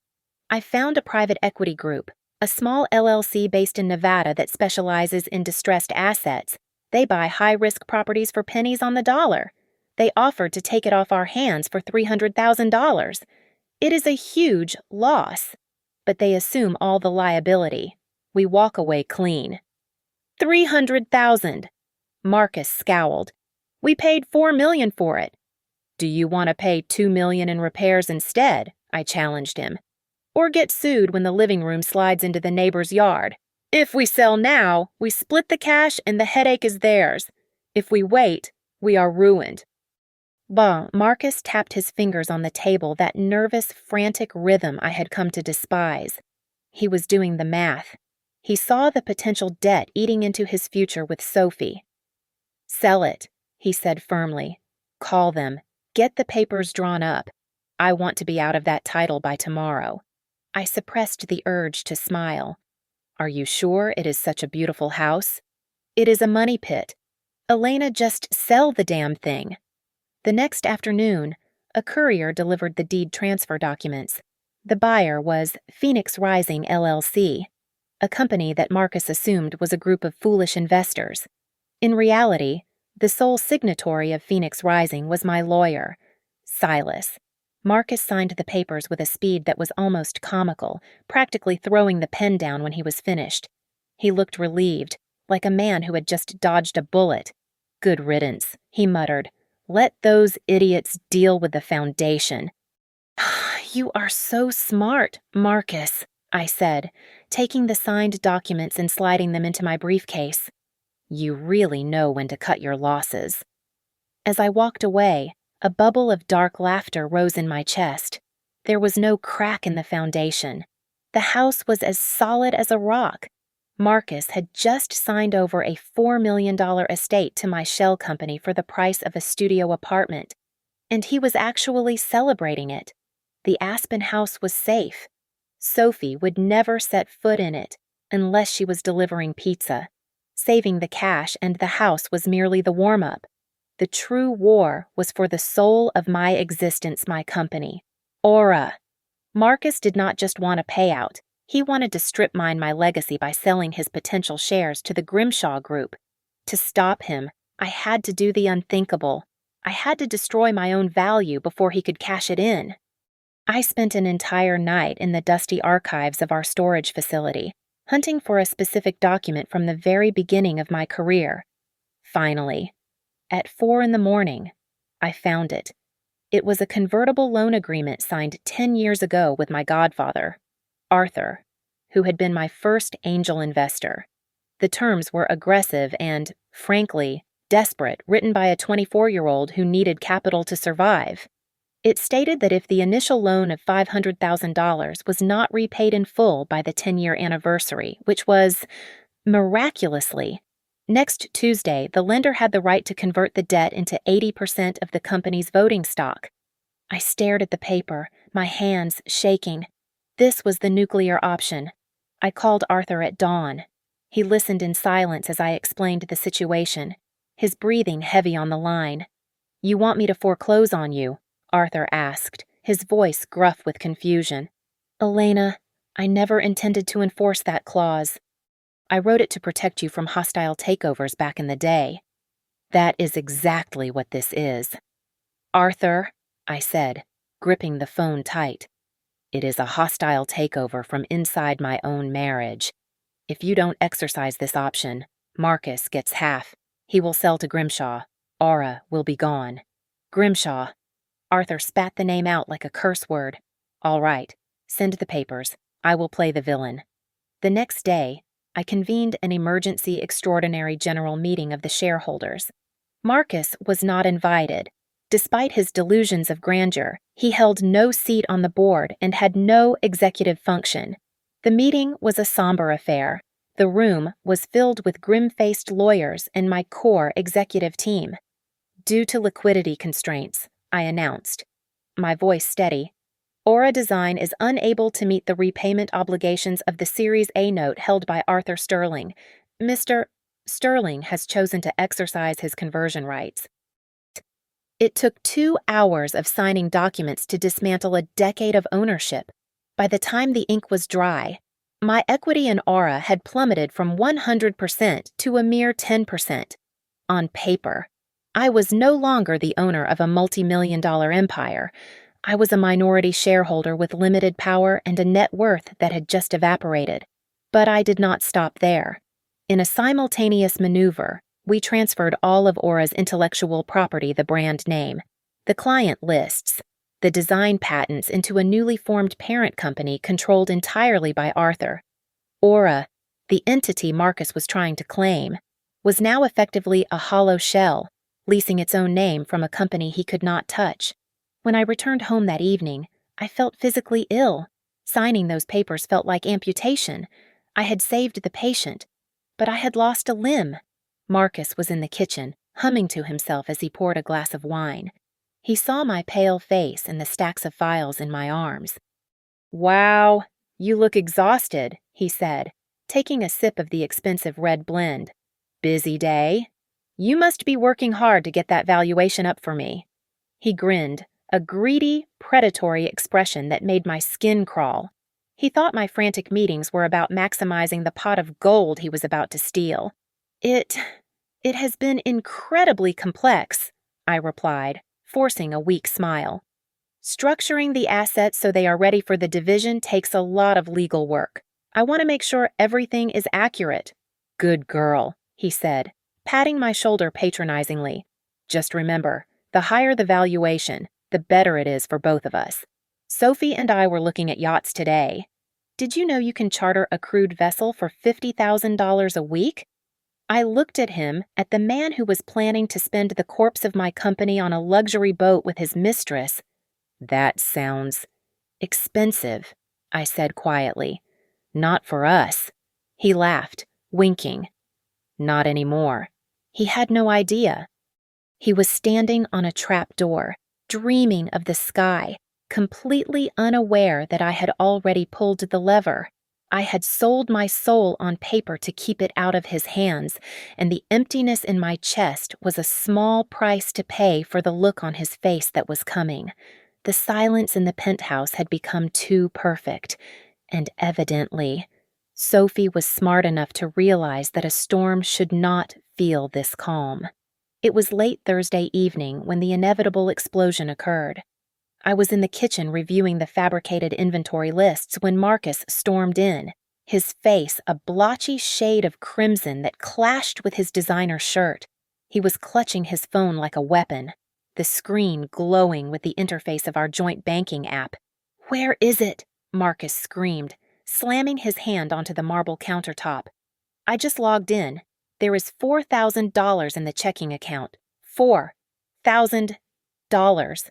I found a private equity group, a small LLC based in Nevada that specializes in distressed assets. They buy high-risk properties for pennies on the dollar. They offered to take it off our hands for $300,000. It is a huge loss, but they assume all the liability. We walk away clean. $300,000. Marcus scowled. We paid $4 million for it. Do you want to pay $2 million in repairs instead? I challenged him. Or get sued when the living room slides into the neighbor's yard. If we sell now, we split the cash and the headache is theirs. If we wait, we are ruined. Marcus tapped his fingers on the table, that nervous, frantic rhythm I had come to despise. He was doing the math. He saw the potential debt eating into his future with Sophie. Sell it, he said firmly. Call them. Get the papers drawn up. I want to be out of that title by tomorrow. I suppressed the urge to smile. Are you sure it is such a beautiful house? It is a money pit. Elena, just sell the damn thing. The next afternoon, a courier delivered the deed transfer documents. The buyer was Phoenix Rising LLC, a company that Marcus assumed was a group of foolish investors. In reality, the sole signatory of Phoenix Rising was my lawyer, Silas. Marcus signed the papers with a speed that was almost comical, practically throwing the pen down when he was finished. He looked relieved, like a man who had just dodged a bullet. Good riddance, he muttered. Let those idiots deal with the foundation. You are so smart, Marcus, I said, taking the signed documents and sliding them into my briefcase. You really know when to cut your losses. As I walked away, a bubble of dark laughter rose in my chest. There was no crack in the foundation. The house was as solid as a rock. Marcus had just signed over a $4 million estate to my shell company for the price of a studio apartment, and he was actually celebrating it. The Aspen house was safe. Sophie would never set foot in it unless she was delivering pizza. Saving the cash and the house was merely the warm-up. The true war was for the soul of my existence, my company. Aura. Marcus did not just want a payout. He wanted to strip mine my legacy by selling his potential shares to the Grimshaw Group. To stop him, I had to do the unthinkable. I had to destroy my own value before he could cash it in. I spent an entire night in the dusty archives of our storage facility, hunting for a specific document from the very beginning of my career. Finally, at 4 a.m, I found it. It was a convertible loan agreement signed 10 years ago with my godfather, Arthur, who had been my first angel investor. The terms were aggressive and, frankly, desperate, written by a 24-year-old who needed capital to survive. It stated that if the initial loan of $500,000 was not repaid in full by the 10-year anniversary, which was, miraculously, next Tuesday, the lender had the right to convert the debt into 80% of the company's voting stock. I stared at the paper, my hands shaking. This was the nuclear option. I called Arthur at dawn. He listened in silence as I explained the situation, his breathing heavy on the line. You want me to foreclose on you? Arthur asked, his voice gruff with confusion. Elena, I never intended to enforce that clause. I wrote it to protect you from hostile takeovers back in the day. That is exactly what this is. Arthur, I said, gripping the phone tight. It is a hostile takeover from inside my own marriage. If you don't exercise this option, Marcus gets half. He will sell to Grimshaw. Aura will be gone. Grimshaw. Arthur spat the name out like a curse word. All right, send the papers. I will play the villain. The next day, I convened an emergency extraordinary general meeting of the shareholders. Marcus was not invited. Despite his delusions of grandeur, he held no seat on the board and had no executive function. The meeting was a somber affair. The room was filled with grim-faced lawyers and my core executive team. Due to liquidity constraints, I announced, my voice steady, Aura Design is unable to meet the repayment obligations of the Series A note held by Arthur Sterling. Mr. Sterling has chosen to exercise his conversion rights. It took 2 hours of signing documents to dismantle a decade of ownership. By the time the ink was dry, my equity in Aura had plummeted from 100% to a mere 10%. On paper, I was no longer the owner of a multi-million-dollar empire. I was a minority shareholder with limited power and a net worth that had just evaporated. But I did not stop there. In a simultaneous maneuver, we transferred all of Aura's intellectual property, the brand name, the client lists, the design patents into a newly formed parent company controlled entirely by Arthur. Aura, the entity Marcus was trying to claim, was now effectively a hollow shell, leasing its own name from a company he could not touch. When I returned home that evening, I felt physically ill. Signing those papers felt like amputation. I had saved the patient, but I had lost a limb. Marcus was in the kitchen, humming to himself as he poured a glass of wine. He saw my pale face and the stacks of files in my arms. Wow, you look exhausted, he said, taking a sip of the expensive red blend. Busy day? You must be working hard to get that valuation up for me. He grinned, a greedy, predatory expression that made my skin crawl. He thought my frantic meetings were about maximizing the pot of gold he was about to steal. It has been incredibly complex, I replied, forcing a weak smile. Structuring the assets so they are ready for the division takes a lot of legal work. I want to make sure everything is accurate. Good girl, he said, patting my shoulder patronizingly. Just remember, the higher the valuation, the better it is for both of us. Sophie and I were looking at yachts today. Did you know you can charter a crewed vessel for $50,000 a week? I looked at him, at the man who was planning to spend the corpse of my company on a luxury boat with his mistress. That sounds expensive, I said quietly. Not for us. He laughed, winking. Not anymore. He had no idea. He was standing on a trap door, dreaming of the sky, completely unaware that I had already pulled the lever. I had sold my soul on paper to keep it out of his hands, and the emptiness in my chest was a small price to pay for the look on his face that was coming. The silence in the penthouse had become too perfect, and evidently, Sophie was smart enough to realize that a storm should not feel this calm. It was late Thursday evening when the inevitable explosion occurred. I was in the kitchen reviewing the fabricated inventory lists when Marcus stormed in, his face a blotchy shade of crimson that clashed with his designer shirt. He was clutching his phone like a weapon, the screen glowing with the interface of our joint banking app. "Where is it?" Marcus screamed, slamming his hand onto the marble countertop. "I just logged in. There is $4,000 in the checking account. $4,000.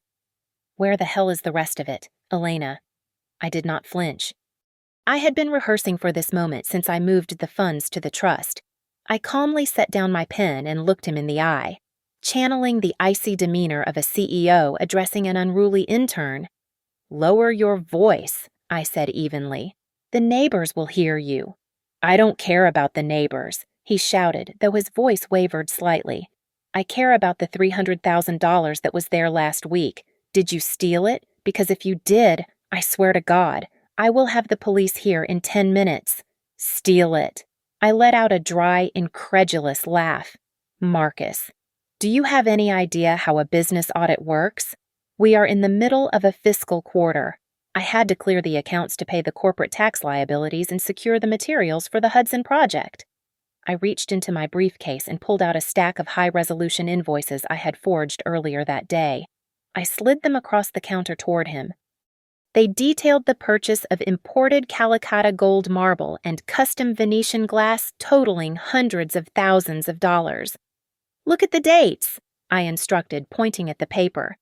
Where the hell is the rest of it, Elena?" I did not flinch. I had been rehearsing for this moment since I moved the funds to the trust. I calmly set down my pen and looked him in the eye, channeling the icy demeanor of a CEO addressing an unruly intern. "Lower your voice," I said evenly. "The neighbors will hear you." "I don't care about the neighbors," he shouted, though his voice wavered slightly. I care about the $300,000 that was there last week. Did you steal it? Because if you did, I swear to God, I will have the police here in 10 minutes. Steal it. I let out a dry, incredulous laugh. Marcus, do you have any idea how a business audit works? We are in the middle of a fiscal quarter. I had to clear the accounts to pay the corporate tax liabilities and secure the materials for the Hudson project. I reached into my briefcase and pulled out a stack of high-resolution invoices I had forged earlier that day. I slid them across the counter toward him. They detailed the purchase of imported Calicut gold marble and custom Venetian glass totaling hundreds of thousands of dollars. Look at the dates, I instructed, pointing at the paper.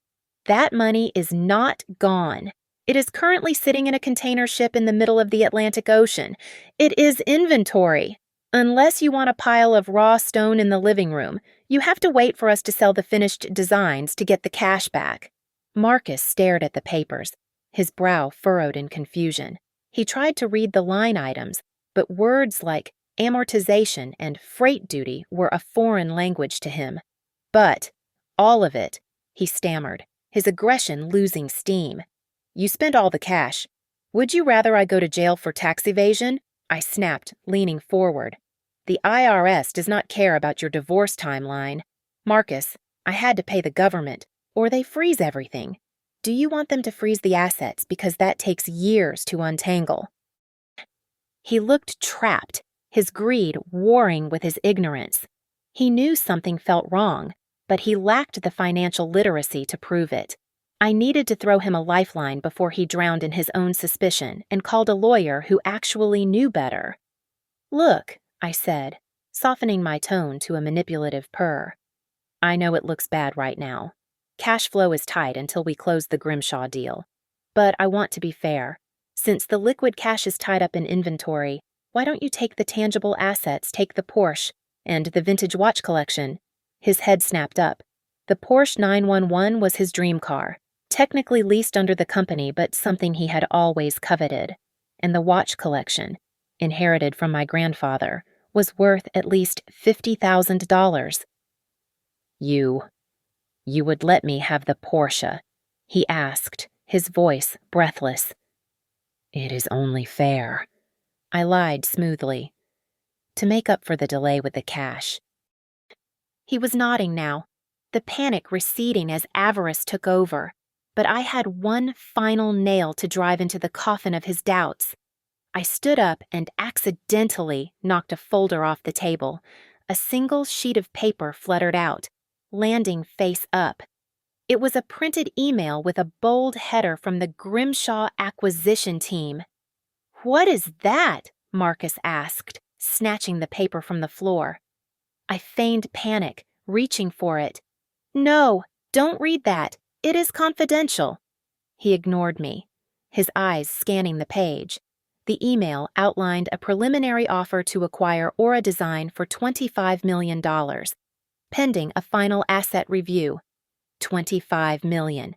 That money is not gone. It is currently sitting in a container ship in the middle of the Atlantic Ocean. It is inventory. Unless you want a pile of raw stone in the living room, you have to wait for us to sell the finished designs to get the cash back. Marcus stared at the papers, his brow furrowed in confusion. He tried to read the line items, but words like amortization and freight duty were a foreign language to him. But, all of it, he stammered, his aggression losing steam. You spent all the cash. Would you rather I go to jail for tax evasion? I snapped, leaning forward. The IRS does not care about your divorce timeline. Marcus, I had to pay the government, or they freeze everything. Do you want them to freeze the assets because that takes years to untangle? He looked trapped, his greed warring with his ignorance. He knew something felt wrong, but he lacked the financial literacy to prove it. I needed to throw him a lifeline before he drowned in his own suspicion and called a lawyer who actually knew better. Look, I said, softening my tone to a manipulative purr. I know it looks bad right now. Cash flow is tight until we close the Grimshaw deal. But I want to be fair. Since the liquid cash is tied up in inventory, why don't you take the tangible assets, take the Porsche, and the vintage watch collection? His head snapped up. The Porsche 911 was his dream car. Technically leased under the company, but something he had always coveted. And the watch collection, inherited from my grandfather, was worth at least $50,000. You would let me have the Porsche? He asked, his voice breathless. It is only fair. I lied smoothly. To make up for the delay with the cash. He was nodding now, the panic receding as avarice took over. But I had one final nail to drive into the coffin of his doubts. I stood up and accidentally knocked a folder off the table. A single sheet of paper fluttered out, landing face up. It was a printed email with a bold header from the Grimshaw acquisition team. What is that? Marcus asked, snatching the paper from the floor. I feigned panic, reaching for it. No, don't read that. It is confidential. He ignored me, his eyes scanning the page. The email outlined a preliminary offer to acquire Aura Design for $25 million, pending a final asset review. $25 million.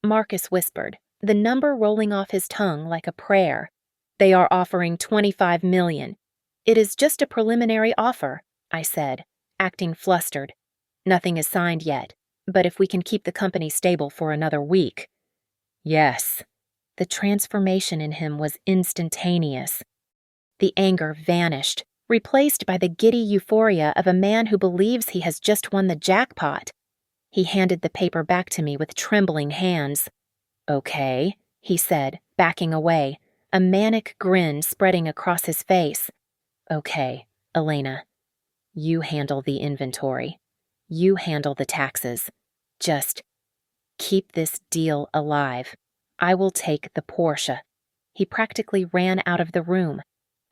Marcus whispered, the number rolling off his tongue like a prayer. They are offering $25 million. It is just a preliminary offer, I said, acting flustered. Nothing is signed yet. But if we can keep the company stable for another week. Yes. The transformation in him was instantaneous. The anger vanished, replaced by the giddy euphoria of a man who believes he has just won the jackpot. He handed the paper back to me with trembling hands. Okay, he said, backing away, a manic grin spreading across his face. Okay, Elena. You handle the inventory. You handle the taxes. Just keep this deal alive. I will take the Porsche. He practically ran out of the room.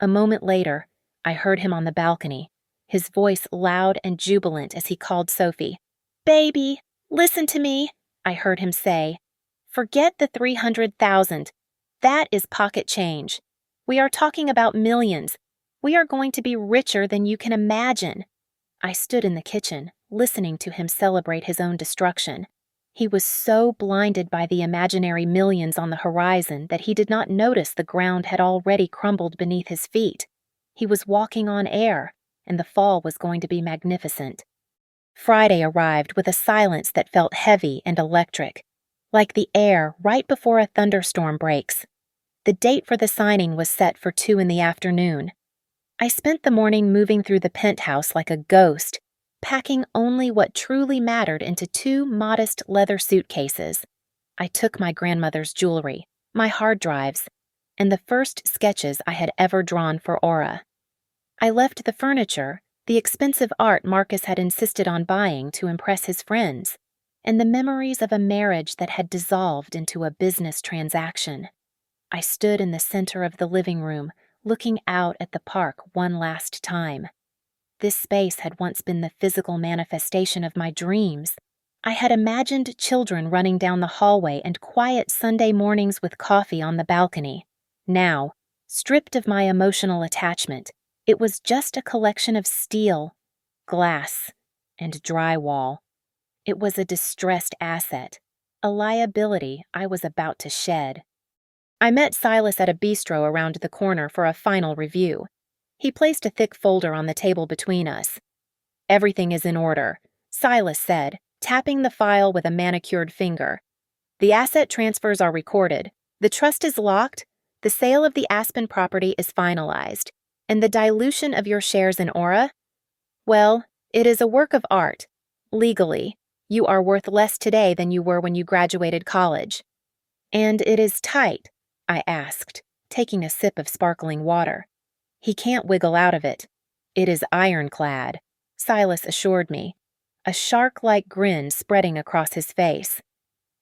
A moment later, I heard him on the balcony, his voice loud and jubilant as he called Sophie. Baby, listen to me, I heard him say. Forget the $300,000. That is pocket change. We are talking about millions. We are going to be richer than you can imagine. I stood in the kitchen, listening to him celebrate his own destruction. He was so blinded by the imaginary millions on the horizon that he did not notice the ground had already crumbled beneath his feet. He was walking on air, and the fall was going to be magnificent. Friday arrived with a silence that felt heavy and electric, like the air right before a thunderstorm breaks. The date for the signing was set for 2 in the afternoon. I spent the morning moving through the penthouse like a ghost, packing only what truly mattered into 2 modest leather suitcases. I took my grandmother's jewelry, my hard drives, and the first sketches I had ever drawn for Aura. I left the furniture, the expensive art Marcus had insisted on buying to impress his friends, and the memories of a marriage that had dissolved into a business transaction. I stood in the center of the living room, looking out at the park one last time. This space had once been the physical manifestation of my dreams. I had imagined children running down the hallway and quiet Sunday mornings with coffee on the balcony. Now, stripped of my emotional attachment, it was just a collection of steel, glass, and drywall. It was a distressed asset, a liability I was about to shed. I met Silas at a bistro around the corner for a final review. He placed a thick folder on the table between us. "Everything is in order," Silas said, tapping the file with a manicured finger. "The asset transfers are recorded, the trust is locked, the sale of the Aspen property is finalized, and the dilution of your shares in Aura? Well, it is a work of art. Legally, you are worth less today than you were when you graduated college." "And it is tight?" I asked, taking a sip of sparkling water. "He can't wiggle out of it. It is ironclad," Silas assured me, a shark-like grin spreading across his face.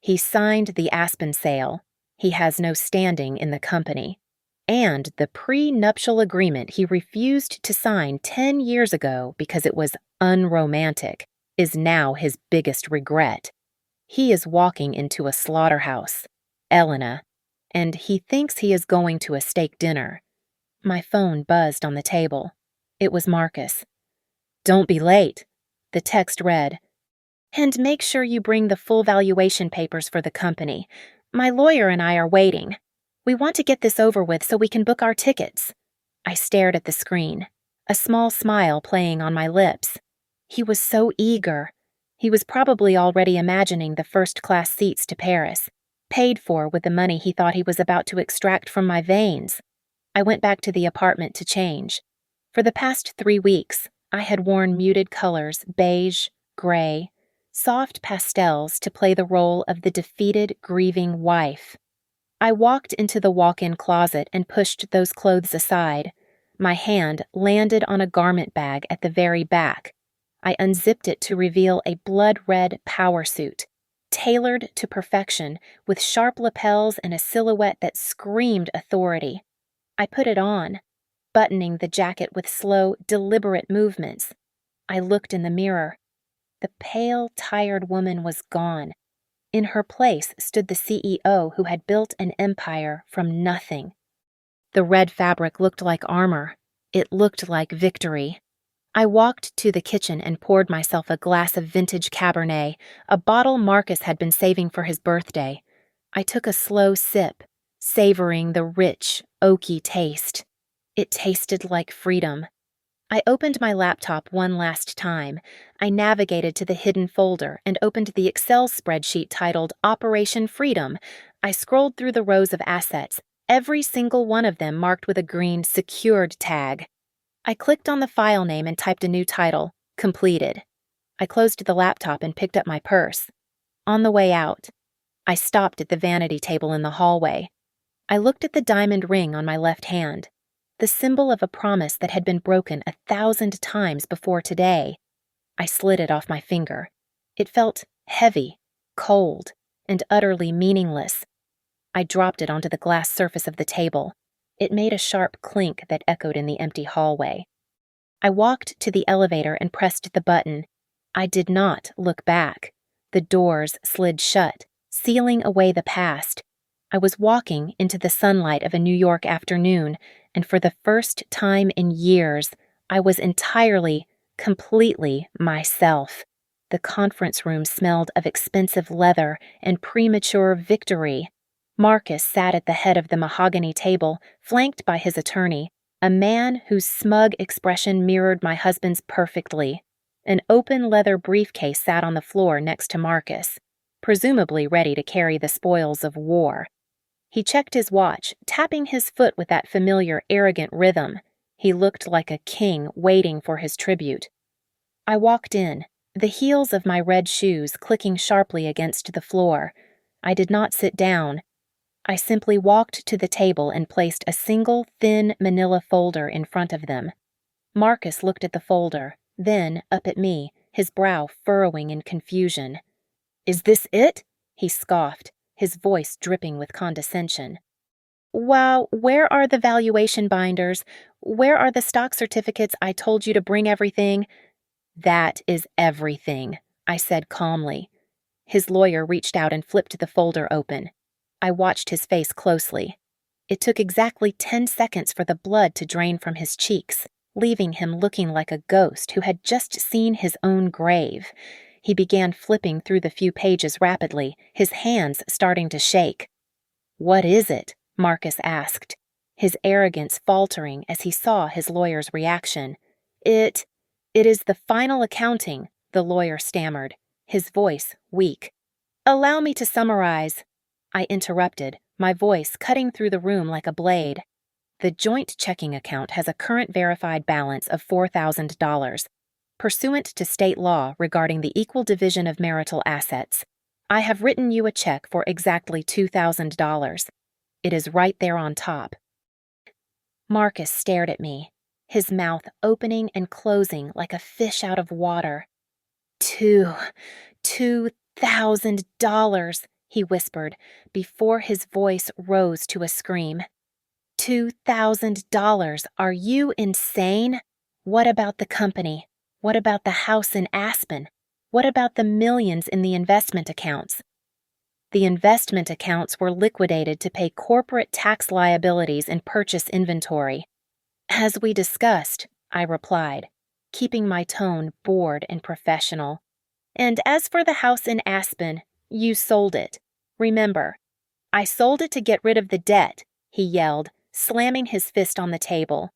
"He signed the Aspen sale. He has no standing in the company. And the pre-nuptial agreement he refused to sign 10 years ago because it was unromantic is now his biggest regret. He is walking into a slaughterhouse, Elena, and he thinks he is going to a steak dinner." My phone buzzed on the table. It was Marcus. "Don't be late," the text read. "And make sure you bring the full valuation papers for the company. My lawyer and I are waiting. We want to get this over with so we can book our tickets." I stared at the screen, a small smile playing on my lips. He was so eager. He was probably already imagining the first-class seats to Paris, paid for with the money he thought he was about to extract from my veins. I went back to the apartment to change. For the past 3 weeks, I had worn muted colors, beige, gray, soft pastels to play the role of the defeated, grieving wife. I walked into the walk-in closet and pushed those clothes aside. My hand landed on a garment bag at the very back. I unzipped it to reveal a blood-red power suit, tailored to perfection, with sharp lapels and a silhouette that screamed authority. I put it on, buttoning the jacket with slow, deliberate movements. I looked in the mirror. The pale, tired woman was gone. In her place stood the CEO who had built an empire from nothing. The red fabric looked like armor. It looked like victory. I walked to the kitchen and poured myself a glass of vintage Cabernet, a bottle Marcus had been saving for his birthday. I took a slow sip, savoring the rich, oaky taste. It tasted like freedom. I opened my laptop one last time. I navigated to the hidden folder and opened the Excel spreadsheet titled Operation Freedom. I scrolled through the rows of assets, every single one of them marked with a green secured tag. I clicked on the file name and typed a new title, Completed. I closed the laptop and picked up my purse. On the way out, I stopped at the vanity table in the hallway. I looked at the diamond ring on my left hand, the symbol of a promise that had been broken 1,000 times before today. I slid it off my finger. It felt heavy, cold, and utterly meaningless. I dropped it onto the glass surface of the table. It made a sharp clink that echoed in the empty hallway. I walked to the elevator and pressed the button. I did not look back. The doors slid shut, sealing away the past. I was walking into the sunlight of a New York afternoon, and for the first time in years, I was entirely, completely myself. The conference room smelled of expensive leather and premature victory. Marcus sat at the head of the mahogany table, flanked by his attorney, a man whose smug expression mirrored my husband's perfectly. An open leather briefcase sat on the floor next to Marcus, presumably ready to carry the spoils of war. He checked his watch, tapping his foot with that familiar, arrogant rhythm. He looked like a king waiting for his tribute. I walked in, the heels of my red shoes clicking sharply against the floor. I did not sit down. I simply walked to the table and placed a single, thin manila folder in front of them. Marcus looked at the folder, then up at me, his brow furrowing in confusion. "Is this it?" he scoffed, his voice dripping with condescension. "Well, where are the valuation binders? Where are the stock certificates I told you to bring everything?" "That is everything," I said calmly. His lawyer reached out and flipped the folder open. I watched his face closely. It took exactly 10 seconds for the blood to drain from his cheeks, leaving him looking like a ghost who had just seen his own grave. He began flipping through the few pages rapidly, his hands starting to shake. "What is it?" Marcus asked, his arrogance faltering as he saw his lawyer's reaction. It is the final accounting," the lawyer stammered, his voice weak. "Allow me to summarize," I interrupted, my voice cutting through the room like a blade. "The joint checking account has a current verified balance of $4,000, pursuant to state law regarding the equal division of marital assets. I have written you a check for exactly $2,000. It is right there on top." Marcus stared at me, his mouth opening and closing like a fish out of water. $2,000, he whispered, before his voice rose to a scream. $2,000. Are you insane? What about the company? What about the house in Aspen? What about the millions in the investment accounts? The investment accounts were liquidated to pay corporate tax liabilities and purchase inventory. "As we discussed," I replied, keeping my tone bored and professional. "And as for the house in Aspen, you sold it. Remember, I sold it to get rid of the debt," he yelled, slamming his fist on the table.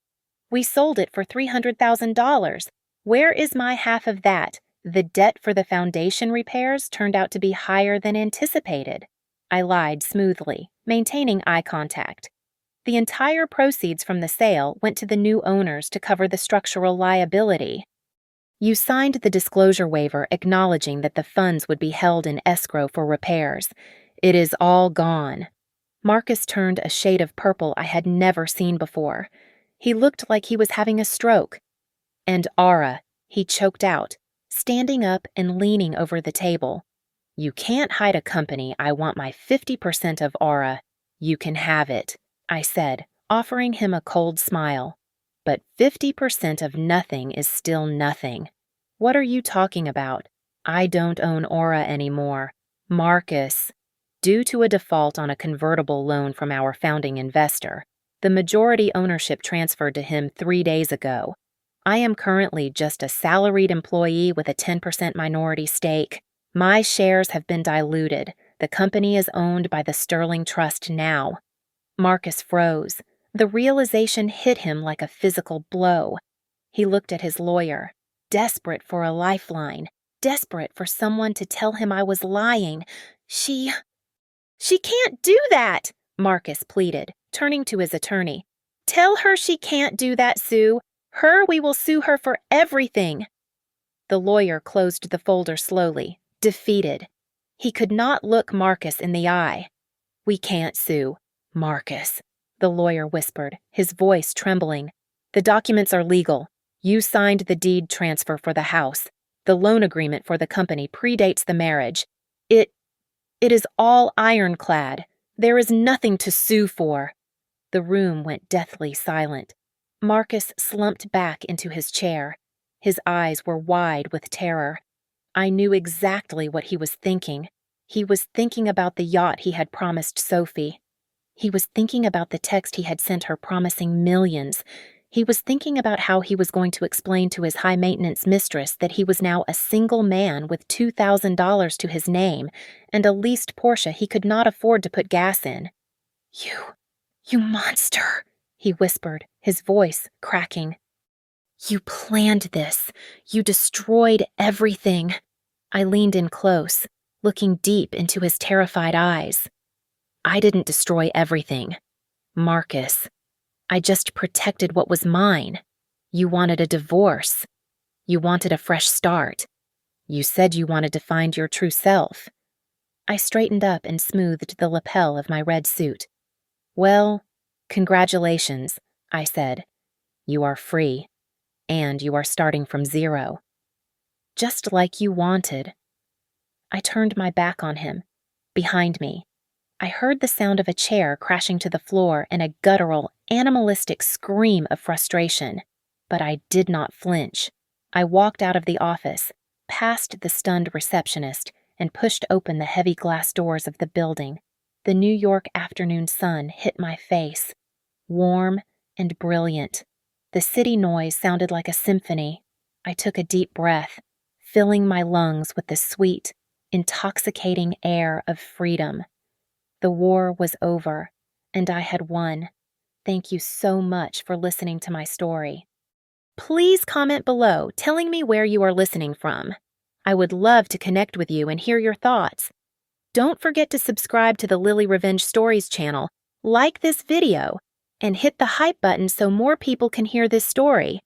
"We sold it for $300,000. Where is my half of that? The debt for the foundation repairs turned out to be higher than anticipated." I lied smoothly, maintaining eye contact. "The entire proceeds from the sale went to the new owners to cover the structural liability. You signed the disclosure waiver acknowledging that the funds would be held in escrow for repairs. It is all gone." Marcus turned a shade of purple I had never seen before. He looked like he was having a stroke. "And Aura," he choked out, standing up and leaning over the table. "You can't hide a company. I want my 50% of Aura. You can have it," I said, offering him a cold smile. "But 50% of nothing is still nothing. What are you talking about? I don't own Aura anymore. Marcus." Due to a default on a convertible loan from our founding investor, the majority ownership transferred to him 3 days ago. I am currently just a salaried employee with a 10% minority stake. My shares have been diluted. The company is owned by the Sterling Trust now. Marcus froze. The realization hit him like a physical blow. He looked at his lawyer, desperate for a lifeline, desperate for someone to tell him I was lying. She can't do that," Marcus pleaded, turning to his attorney. "Tell her she can't do that, Sue. We will sue her for everything." The lawyer closed the folder slowly, defeated. He could not look Marcus in the eye. "We can't sue. Marcus," the lawyer whispered, his voice trembling. "The documents are legal. You signed the deed transfer for the house. The loan agreement for the company predates the marriage. It is all ironclad. There is nothing to sue for." The room went deathly silent. Marcus slumped back into his chair. His eyes were wide with terror. I knew exactly what he was thinking. He was thinking about the yacht he had promised Sophie. He was thinking about the text he had sent her promising millions. He was thinking about how he was going to explain to his high-maintenance mistress that he was now a single man with $2,000 to his name and a leased Porsche he could not afford to put gas in. You monster," he whispered, his voice cracking. You planned this. You destroyed everything. I leaned in close, looking deep into his terrified eyes. I didn't destroy everything. Marcus, I just protected what was mine. You wanted a divorce. You wanted a fresh start. You said you wanted to find your true self. I straightened up and smoothed the lapel of my red suit. Well, congratulations, I said. You are free, and you are starting from zero. Just like you wanted. I turned my back on him. Behind me, I heard the sound of a chair crashing to the floor and a guttural, animalistic scream of frustration. But I did not flinch. I walked out of the office, past the stunned receptionist, and pushed open the heavy glass doors of the building. The New York afternoon sun hit my face, warm and brilliant. The city noise sounded like a symphony. I took a deep breath, filling my lungs with the sweet, intoxicating air of freedom. The war was over, and I had won. Thank you so much for listening to my story. Please comment below telling me where you are listening from. I would love to connect with you and hear your thoughts. Don't forget to subscribe to the Lily Revenge Stories channel, like this video, and hit the hype button so more people can hear this story.